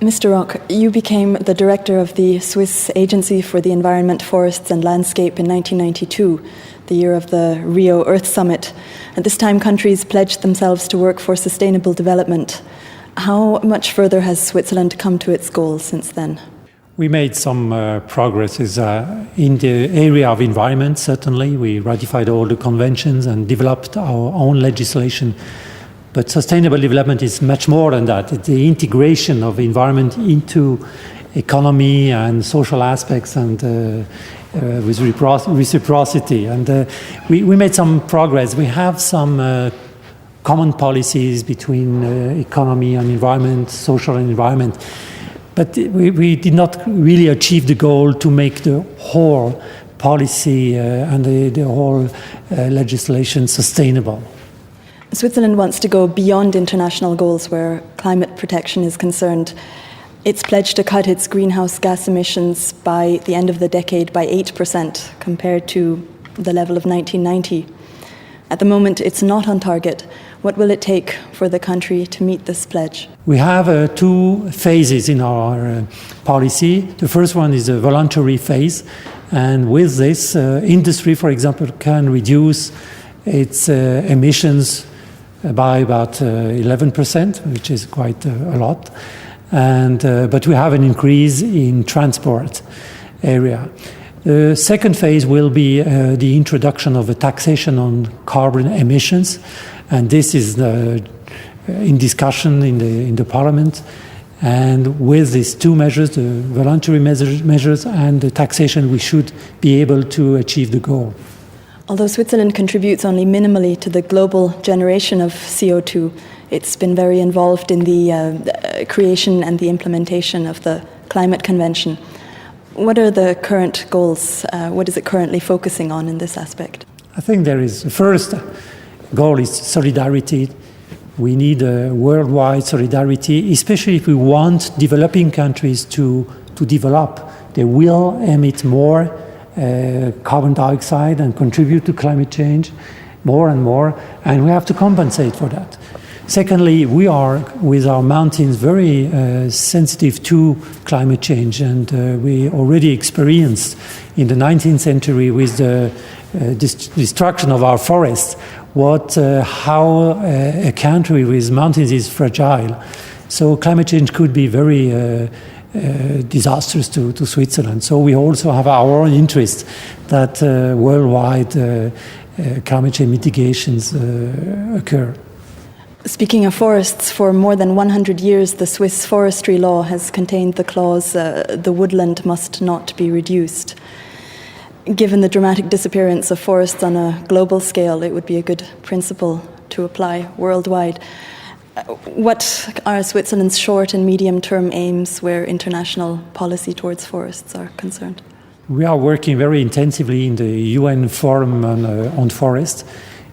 Mr. Rock, you became the director of the Swiss Agency for the Environment, Forests and Landscape in 1992, the year of the Rio Earth Summit. At this time, countries pledged themselves to work for sustainable development. How much further has Switzerland come to its goals since then? We made some progresses in the area of environment, certainly. We ratified all the conventions and developed our own legislation. But sustainable development is much more than that. It's the integration of environment into economy and social aspects and with reciprocity. And we made some progress. We have some common policies between economy and environment, social and environment. But we did not really achieve the goal to make the whole policy and the whole legislation sustainable. Switzerland wants to go beyond international goals where climate protection is concerned. It's pledged to cut its greenhouse gas emissions by the end of the decade by 8% compared to the level of 1990. At the moment, it's not on target. What will it take for the country to meet this pledge? We have two phases in our policy. The first one is a voluntary phase. And with this, industry, for example, can reduce its emissions by about 11%, which is quite a lot. But we have an increase in transport area. The second phase will be the introduction of a taxation on carbon emissions, and this is in discussion in the Parliament. And with these two measures, the voluntary measures and the taxation, we should be able to achieve the goal. Although Switzerland contributes only minimally to the global generation of CO2, it's been very involved in the creation and the implementation of the Climate Convention. What are the current goals? What is it currently focusing on in this aspect? I think the first goal is solidarity. We need a worldwide solidarity, especially if we want developing countries to develop. They will emit more carbon dioxide and contribute to climate change more and more, and we have to compensate for that. Secondly, we are, with our mountains, very sensitive to climate change, and we already experienced in the 19th century with the destruction of our forests how a country with mountains is fragile. So climate change could be very disastrous to Switzerland. So we also have our own interest that worldwide climate change mitigations occur. Speaking of forests, for more than 100 years, the Swiss forestry law has contained the clause, the woodland must not be reduced. Given the dramatic disappearance of forests on a global scale, it would be a good principle to apply worldwide. What are Switzerland's short and medium-term aims where international policy towards forests are concerned? We are working very intensively in the UN Forum on Forest.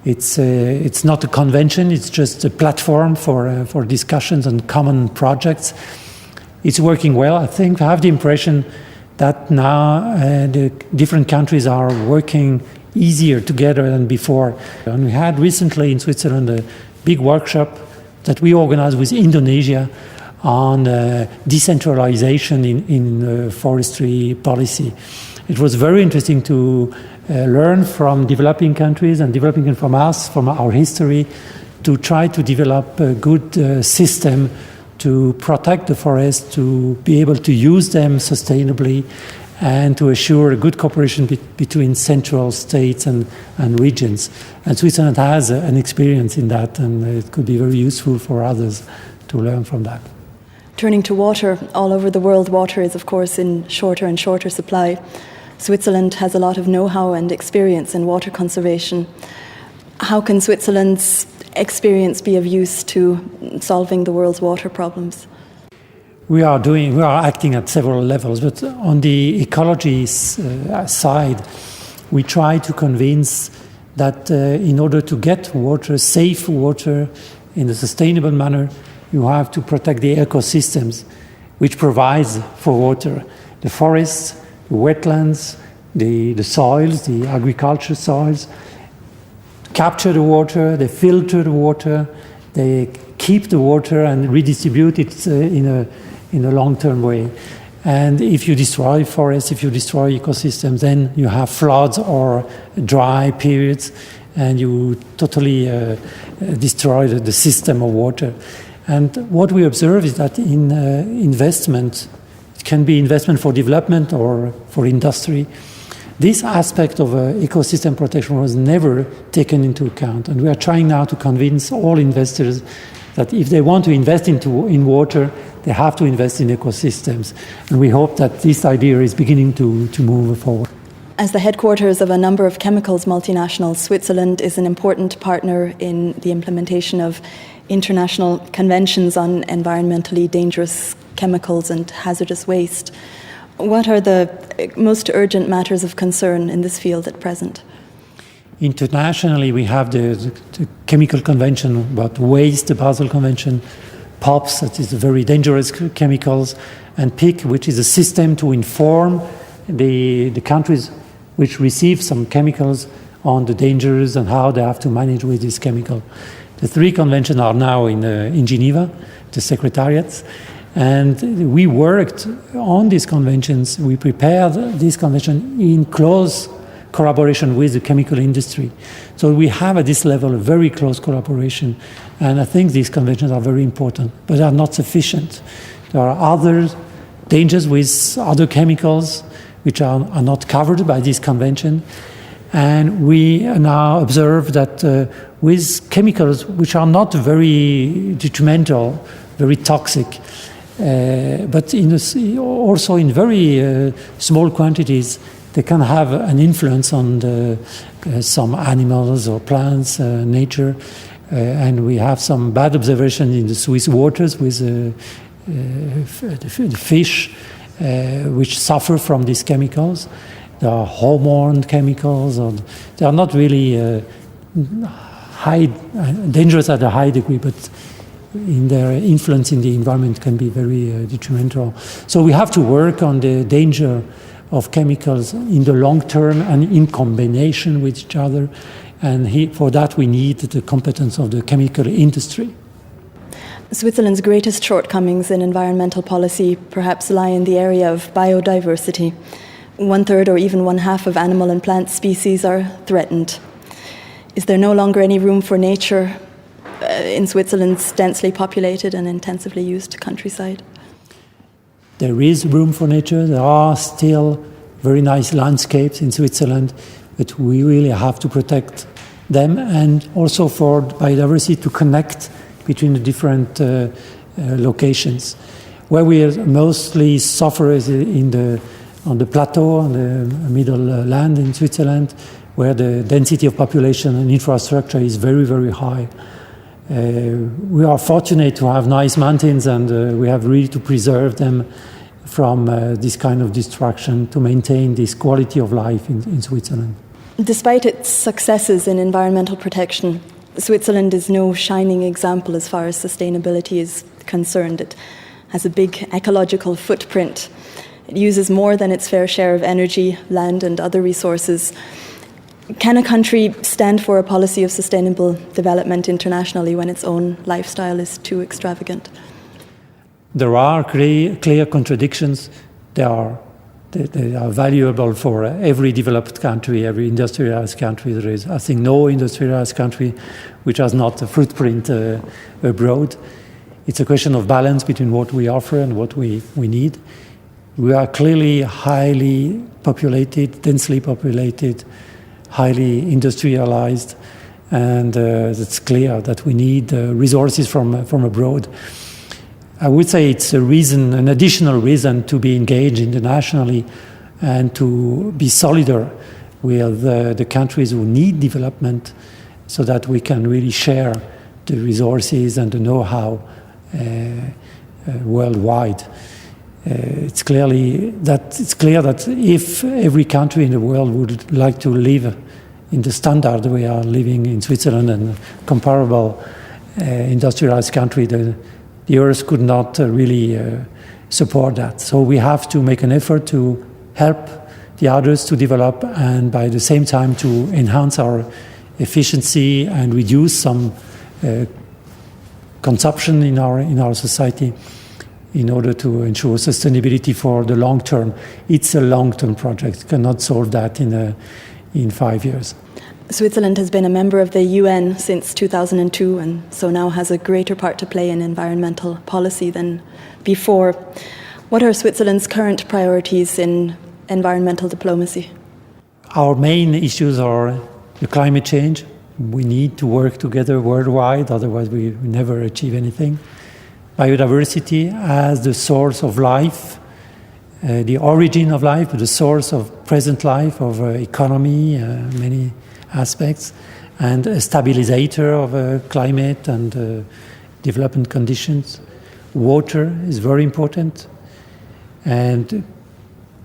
It's not a convention, it's just a platform for discussions and common projects. It's working well. I think I have the impression that now the different countries are working easier together than before. And we had recently in Switzerland a big workshop that we organized with Indonesia on decentralization in forestry policy. It was very interesting to learn from developing countries and developing from us, from our history, to try to develop a good system to protect the forest, to be able to use them sustainably, and to assure a good cooperation between central states and regions. And Switzerland has an experience in that, and it could be very useful for others to learn from that. Turning to water, all over the world, water is, of course, in shorter and shorter supply. Switzerland has a lot of know-how and experience in water conservation. How can Switzerland's experience be of use to solving the world's water problems? We are acting at several levels, but on the ecology side, we try to convince that in order to get water, safe water, in a sustainable manner, you have to protect the ecosystems which provides for water. The forests, the wetlands, the soils, the agriculture soils, capture the water, they filter the water, they keep the water and redistribute it in in a long-term way. And if you destroy forests, if you destroy ecosystems, then you have floods or dry periods, and you totally destroy the system of water. And what we observe is that in investment, it can be investment for development or for industry, this aspect of ecosystem protection was never taken into account. And we are trying now to convince all investors that if they want to invest in water, they have to invest in ecosystems. And we hope that this idea is beginning to move forward. As the headquarters of a number of chemicals multinationals, Switzerland is an important partner in the implementation of international conventions on environmentally dangerous chemicals and hazardous waste. What are the most urgent matters of concern in this field at present? Internationally, we have the chemical convention about waste, the Basel Convention, POPs, that is very dangerous chemicals, and PIC, which is a system to inform the countries which receive some chemicals on the dangers and how they have to manage with this chemical. The three conventions are now in Geneva, the secretariats, and we worked on these conventions. We prepared this convention in close collaboration with the chemical industry. So we have at this level a very close collaboration, and I think these conventions are very important, but are not sufficient. There are other dangers with other chemicals which are not covered by this convention, and we now observe that with chemicals which are not very detrimental, very toxic, but also in very small quantities, they can have an influence on some animals or plants, nature, and we have some bad observations in the Swiss waters with the fish which suffer from these chemicals. There are hormone chemicals, or they are not really dangerous at a high degree, but in their influence in the environment can be very detrimental. So we have to work on the danger of chemicals in the long term and in combination with each other. And for that we need the competence of the chemical industry. Switzerland's greatest shortcomings in environmental policy perhaps lie in the area of biodiversity. 1/3 or even 1/2 of animal and plant species are threatened. Is there no longer any room for nature in Switzerland's densely populated and intensively used countryside? There is room for nature. There are still very nice landscapes in Switzerland, but we really have to protect them, and also for biodiversity to connect between the different locations. Where we mostly suffer is on the plateau, on the middle land in Switzerland, where the density of population and infrastructure is very, very high. We are fortunate to have nice mountains, and we have really to preserve them from this kind of destruction to maintain this quality of life in Switzerland. Despite its successes in environmental protection, Switzerland is no shining example as far as sustainability is concerned. It has a big ecological footprint. It uses more than its fair share of energy, land, and other resources. Can a country stand for a policy of sustainable development internationally when its own lifestyle is too extravagant? There are clear contradictions. They are valuable for every developed country, every industrialized country. There is, I think, no industrialized country which has not a footprint abroad. It's a question of balance between what we offer and what we need. We are clearly highly populated, densely populated, highly industrialized, and it's clear that we need resources from abroad. I would say it's an additional reason to be engaged internationally and to be solidar with the countries who need development, so that we can really share the resources and the know-how worldwide. It's clear that if every country in the world would like to live in the standard we are living in Switzerland and comparable industrialized country, the Earth could not really support that. So we have to make an effort to help the others to develop, and by the same time to enhance our efficiency and reduce some consumption in our society. in order to ensure sustainability for the long term. It's a long-term project. You cannot solve that in 5 years. Switzerland has been a member of the UN since 2002 and so now has a greater part to play in environmental policy than before. What are Switzerland's current priorities in environmental diplomacy? Our main issues are the climate change. We need to work together worldwide, otherwise we never achieve anything. Biodiversity as the source of life, the origin of life, but the source of present life, of economy, many aspects, and a stabilizer of climate and development conditions. Water is very important, and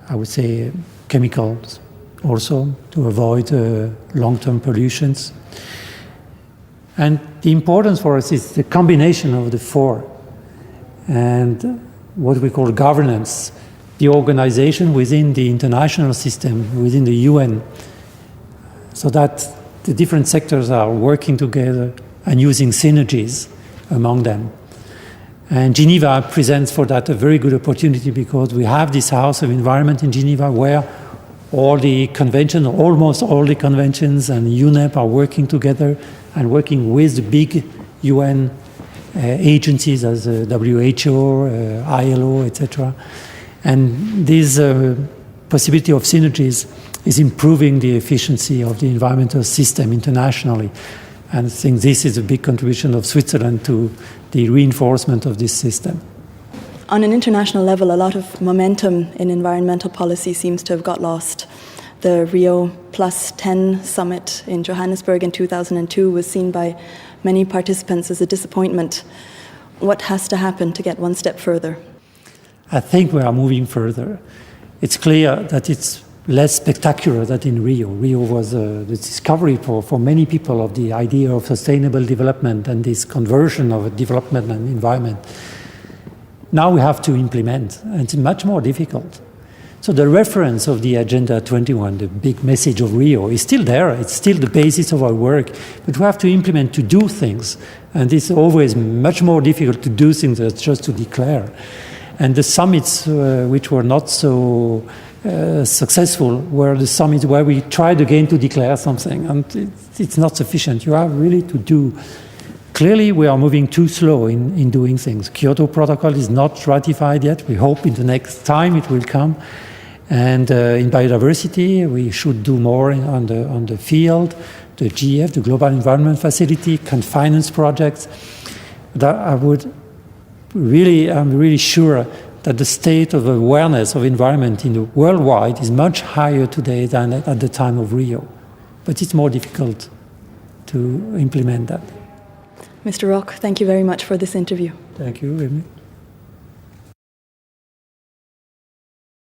I would say chemicals also to avoid long-term pollutions. And the importance for us is the combination of the four and what we call governance, the organization within the international system, within the UN, so that the different sectors are working together and using synergies among them. And Geneva presents for that a very good opportunity because we have this House of Environment in Geneva where all the conventions, almost all the conventions and UNEP are working together and working with the big UN agencies as WHO, ILO, etc. And this possibility of synergies is improving the efficiency of the environmental system internationally. And I think this is a big contribution of Switzerland to the reinforcement of this system. On an international level, a lot of momentum in environmental policy seems to have got lost. The Rio +10 summit in Johannesburg in 2002 was seen by many participants as a disappointment. What has to happen to get one step further? I think we are moving further. It's clear that it's less spectacular than in Rio. Rio was the discovery for many people of the idea of sustainable development and this conversion of development and environment. Now we have to implement, and it's much more difficult. So the reference of the Agenda 21, the big message of Rio, is still there. It's still the basis of our work, but we have to implement, to do things. And it's always much more difficult to do things than just to declare. And the summits which were not so successful were the summits where we tried again to declare something, and it's not sufficient. You have really to do. Clearly, we are moving too slow in doing things. Kyoto Protocol is not ratified yet. We hope in the next time it will come. And in biodiversity, we should do more on the field. The GF, the Global Environment Facility, can finance projects. That I'm really sure that the state of awareness of environment in the worldwide is much higher today than at the time of Rio. But it's more difficult to implement that. Mr. Roch, thank you very much for this interview. Thank you, Amy.